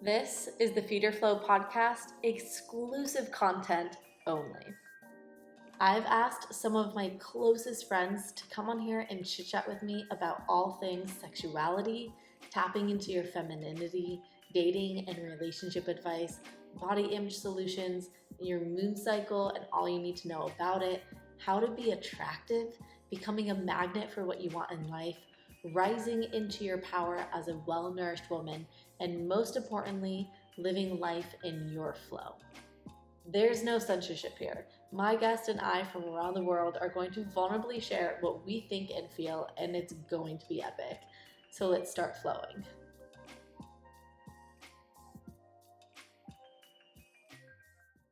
This is the Feeder Flow podcast, exclusive content only. I've asked some of my closest friends to come on here and chit chat with me about all things sexuality, tapping into your femininity, dating and relationship advice, body image solutions, your moon cycle and all you need to know about it, how to be attractive, becoming a magnet for what you want in life, rising into your power as a well-nourished woman, and most importantly, living life in your flow. There's no censorship here. My guest and I from around the world are going to vulnerably share what we think and feel, and it's going to be epic. So let's start flowing.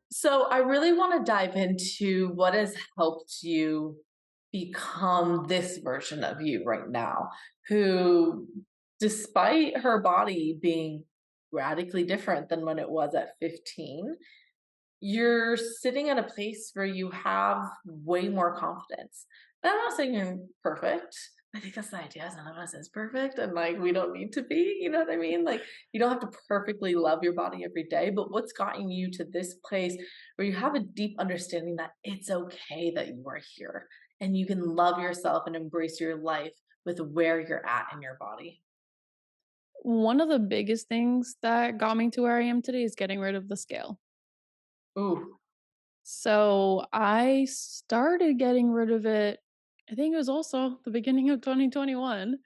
So I really want to dive into what has helped you become this version of you right now, who, despite her body being radically different than when it was at 15, you're sitting at a place where you have way more confidence. And I'm not saying you're perfect. I think that's the idea. None of us is perfect, and like we don't need to be. You know what I mean? Like you don't have to perfectly love your body every day. But what's gotten you to this place where you have a deep understanding that it's okay that you are here and you can love yourself and embrace your life with where you're at in your body? One of the biggest things that got me to where I am today is getting rid of the scale. Ooh, So I started getting rid of it, I think it was also the beginning of 2021.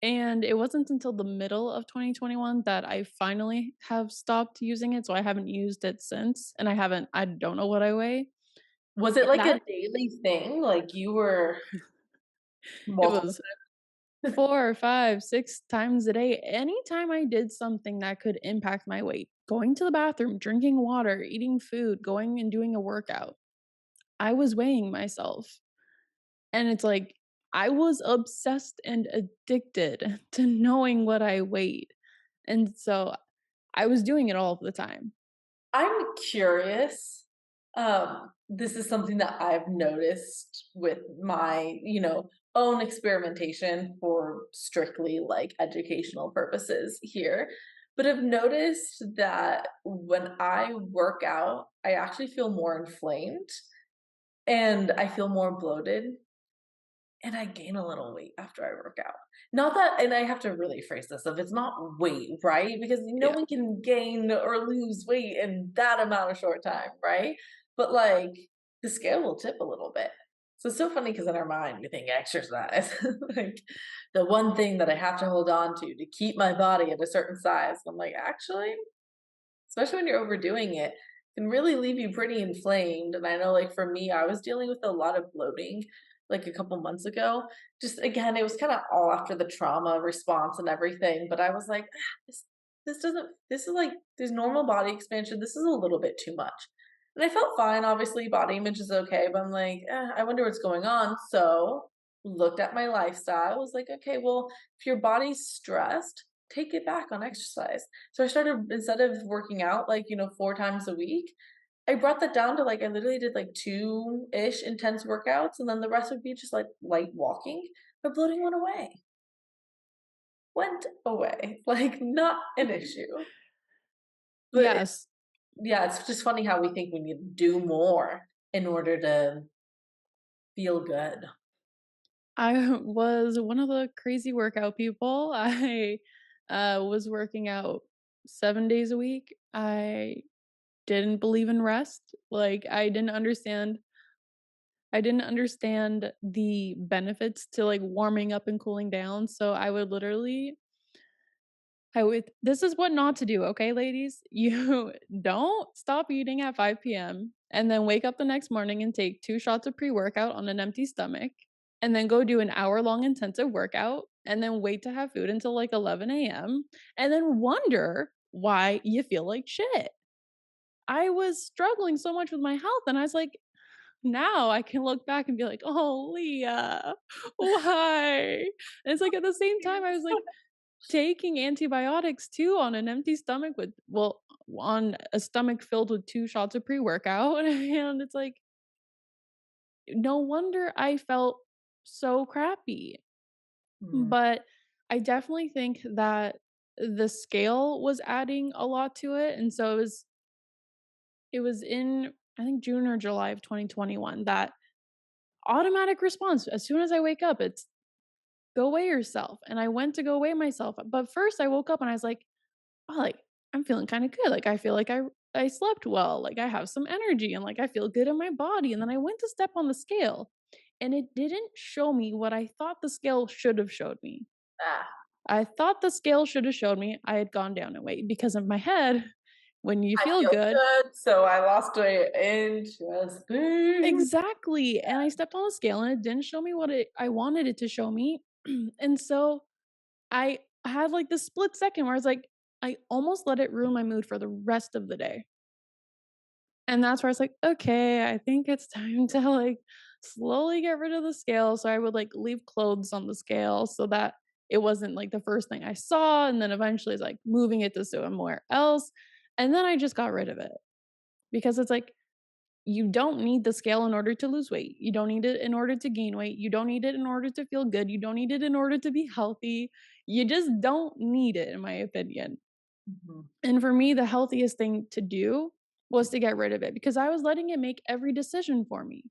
And it wasn't until the middle of 2021 that I finally have stopped using it. So I haven't used it since. And I don't know what I weigh. was it And like a that daily thing? Like you were it multiple. was 4 or 5, 6 times a day. Anytime I did something that could impact my weight, going to the bathroom, drinking water, eating food, going and doing a workout, I was weighing myself. And it's like, I was obsessed and addicted to knowing what I weighed. And so I was doing it all of the time. I'm curious. This is something that I've noticed with my, own experimentation for strictly like educational purposes here. But I've noticed that when I work out, I actually feel more inflamed and I feel more bloated and I gain a little weight after I work out. Not that, and I have to really phrase this up, it's not weight, right? Because no Yeah. one can gain or lose weight in that amount of short time, right? But like the scale will tip a little bit. So it's so funny because in our mind we think exercise, like the one thing that I have to hold on to keep my body at a certain size. I'm like, actually, especially when you're overdoing it, can really leave you pretty inflamed. And I know, like, for me, I was dealing with a lot of bloating like a couple months ago. Just again, it was kind of all after the trauma response and everything. But I was like, this doesn't, this is like, there's normal body expansion. This is a little bit too much. And I felt fine. Obviously, body image is okay. But I'm like, I wonder what's going on. So looked at my lifestyle, was like, okay, well, if your body's stressed, take it back on exercise. So I started, instead of working out like, 4 times a week, I brought that down to like I literally did like 2-ish intense workouts and then the rest would be just like light walking. But bloating went away. Went away. Like not an issue. But Yes. yeah, it's just funny how we think we need to do more in order to feel good. I was one of the crazy workout people. I was working out 7 days a week. I didn't believe in rest. Like I didn't understand the benefits to like warming up and cooling down. So I would this is what not to do, okay, ladies? You don't stop eating at 5 p.m. and then wake up the next morning and take 2 shots of pre-workout on an empty stomach, and then go do an hour-long intensive workout, and then wait to have food until, like, 11 a.m., and then wonder why you feel like shit. I was struggling so much with my health, and I was like, now I can look back and be like, "Oh, Leah, why?" And it's like, at the same time, I was like, taking antibiotics too on an empty stomach on a stomach filled with 2 shots of pre-workout, and it's like, no wonder I felt so crappy. Mm. But I definitely think that the scale was adding a lot to it, and so it was in, I think, June or July of 2021, that automatic response, as soon as I wake up, it's, "Go weigh yourself," and I went to go weigh myself, but first I woke up and I was like, "Oh, like, I'm feeling kinda good, like, I feel like I slept well, like, I have some energy, and, like, I feel good in my body," and then I went to step on the scale, and it didn't show me what I thought the scale should have showed me. Ah, I thought the scale should have showed me I had gone down in weight because of my head, when you I feel feel good. good, so I lost weight and just boom. Exactly, and I stepped on the scale and it didn't show me what I wanted it to show me, and so I had, like, this split second where I was like, I almost let it ruin my mood for the rest of the day. And that's where I was like, "Okay, I think it's time to, like, slowly get rid of the scale." So I would, like, leave clothes on the scale so that it wasn't, like, the first thing I saw, and then eventually it's, like, moving it to somewhere else, and then I just got rid of it. Because it's like, you don't need the scale in order to lose weight. You don't need it in order to gain weight. You don't need it in order to feel good. You don't need it in order to be healthy. You just don't need it, in my opinion. Mhm. And for me, the healthiest thing to do was to get rid of it because I was letting it make every decision for me.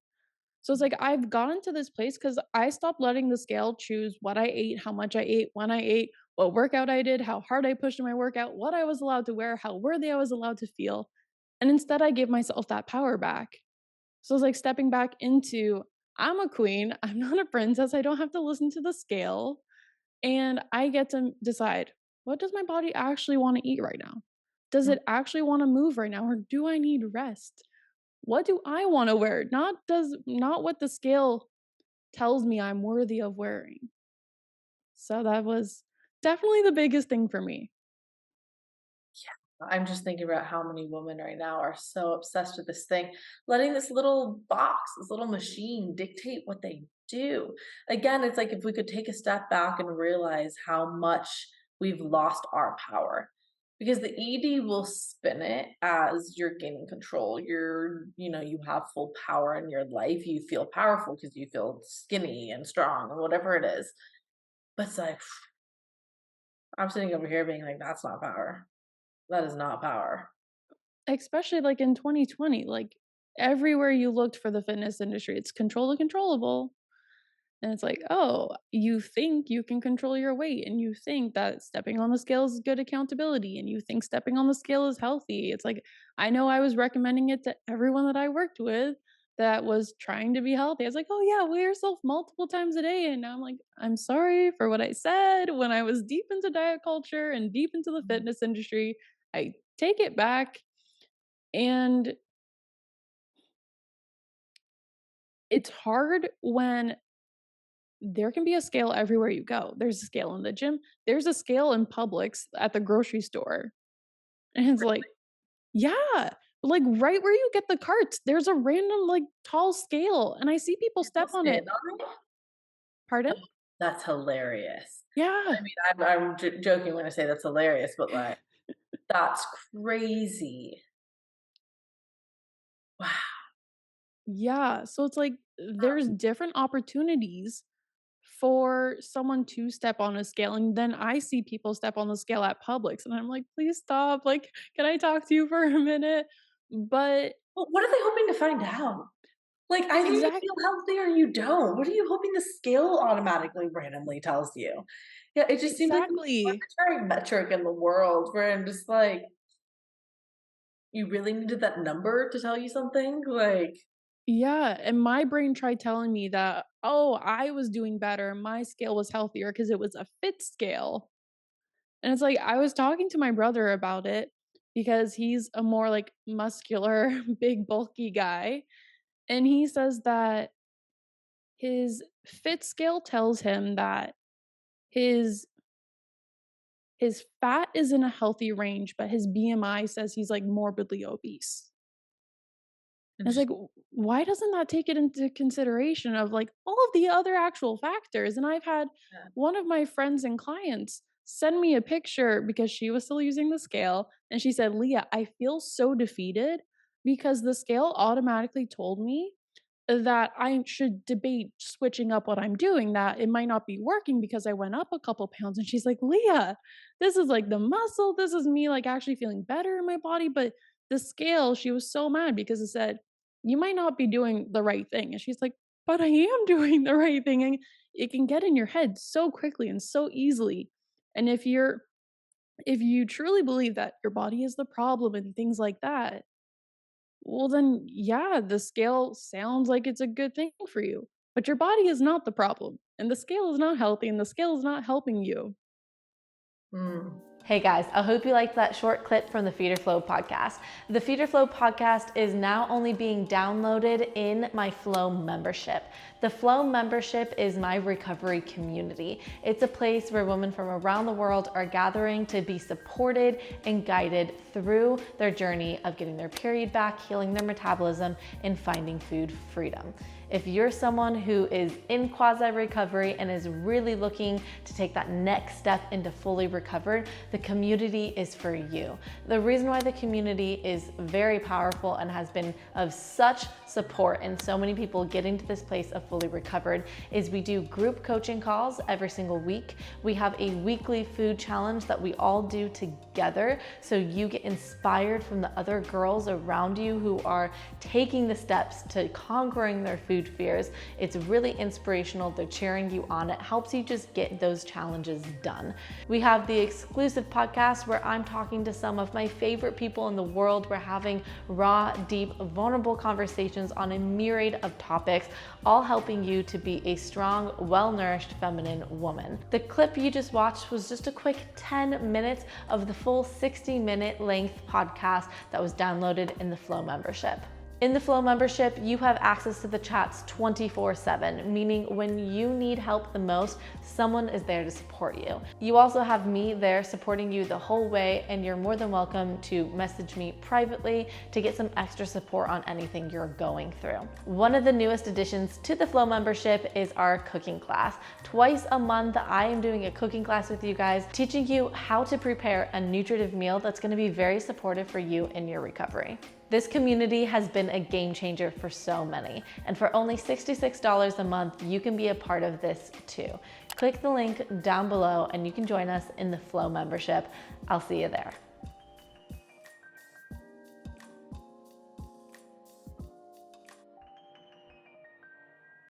So it's like I've gotten to this place because I stopped letting the scale choose what I ate, how much I ate, when I ate, what workout I did, how hard I pushed in my workout, what I was allowed to wear, how worthy I was allowed to feel. And instead, I gave myself that power back. So it's like stepping back into, I'm a queen, I'm not a princess, I don't have to listen to the scale. And I get to decide, what does my body actually want to eat right now? Does Mm, it actually want to move right now, or do I need rest? What do I want to wear? Not what the scale tells me I'm worthy of wearing. So that was definitely the biggest thing for me. I'm just thinking about how many women right now are so obsessed with this thing, letting this little box, this little machine dictate what they do. Again, it's like if we could take a step back and realize how much we've lost our power. Because the ED will spin it as you're gaining control. You have full power in your life. You feel powerful because you feel skinny and strong and whatever it is. But it's like, I'm sitting over here being like, that's not power. That is not power. Especially like in 2020, like everywhere you looked for the fitness industry, it's control the controllable. And it's like, oh, you think you can control your weight and you think that stepping on the scale is good accountability and you think stepping on the scale is healthy. It's like, I know I was recommending it to everyone that I worked with that was trying to be healthy. I was like, oh, yeah, weigh yourself multiple times a day. And now I'm like, I'm sorry for what I said when I was deep into diet culture and deep into the fitness industry. I take it back. And it's hard when there can be a scale everywhere you go. There's a scale in the gym, there's a scale in Publix at the grocery store. And it's like, yeah, like right where you get the carts, there's a random like tall scale. And I see people step People on it. stand on it? Pardon? Oh, that's hilarious. I Yeah. mean, I'm joking when I say that's hilarious, but, like, that's crazy. Wow. Yeah. So it's like there's different opportunities for someone to step on a scale. And then I see people step on the scale at Publix. And I'm like, please stop. Like, can I talk to you for a minute? But Well, what are they hoping to find out? Like, either you exact feel healthy or you don't. What are you hoping the scale automatically randomly tells you? Yeah, it just seems like the most exactly. arbitrary metric in the world where I'm just like, "You really needed that number to tell you something?" Like, Yeah, and my brain tried telling me that, "Oh, I was doing better, my scale was healthier because it was a fit scale." And it's like, I was talking to my brother about it because he's a more, like, muscular, big, bulky guy, and he says that his fit scale tells him that his his fat is in a healthy range, but his BMI says he's, like, morbidly obese. And it's like, interesting. why doesn't that take it into consideration of like all of the other actual factors? And I've had Yeah. one of my friends and clients send me a picture because she was still using the scale. And she said, Leah, I feel so defeated because the scale automatically told me that I should debate switching up what I'm doing, that it might not be working because I went up a couple pounds. And she's like, Leah, this is like the muscle. This is me like actually feeling better in my body. But the scale, she was so mad because it said, you might not be doing the right thing. And she's like, but I am doing the right thing. And it can get in your head so quickly and so easily. And if you truly believe that your body is the problem and things like that, well, then, yeah, the scale sounds like it's a good thing for you, but your body is not the problem, and the scale is not healthy, and the scale is not helping you. Mm. Hey guys, I hope you liked that short clip from the Feeder Flow podcast. The Feeder Flow podcast is now only being downloaded in my Flow membership. The Flow membership is my recovery community. It's a place where women from around the world are gathering to be supported and guided through their journey of getting their period back, healing their metabolism, and finding food freedom. If you're someone who is in quasi-recovery and is really looking to take that next step into fully recovered, the community is for you. The reason why the community is very powerful and has been of such support in so many people getting to this place of fully recovered is we do group coaching calls every single week. We have a weekly food challenge that we all do together, so you get inspired from the other girls around you who are taking the steps to conquering their food fears. It's really inspirational. They're cheering you on. It helps you just get those challenges done. We have the exclusive podcast where I'm talking to some of my favorite people in the world. We're having raw, deep, vulnerable conversations on a myriad of topics, all helping you to be a strong, well-nourished feminine woman. The clip you just watched was just a quick 10 minutes of the full 60-minute length podcast that was downloaded in the Flow membership. In the Flow membership, you have access to the chats 24/7, meaning when you need help the most, someone is there to support you. You also have me there supporting you the whole way, and you're more than welcome to message me privately to get some extra support on anything you're going through. One of the newest additions to the Flow membership is our cooking class. Twice a month, I am doing a cooking class with you guys, teaching you how to prepare a nutritive meal that's gonna be very supportive for you in your recovery. This community has been a game changer for so many, and for only $66 a month, you can be a part of this too. Click the link down below and you can join us in the Flow membership. I'll see you there.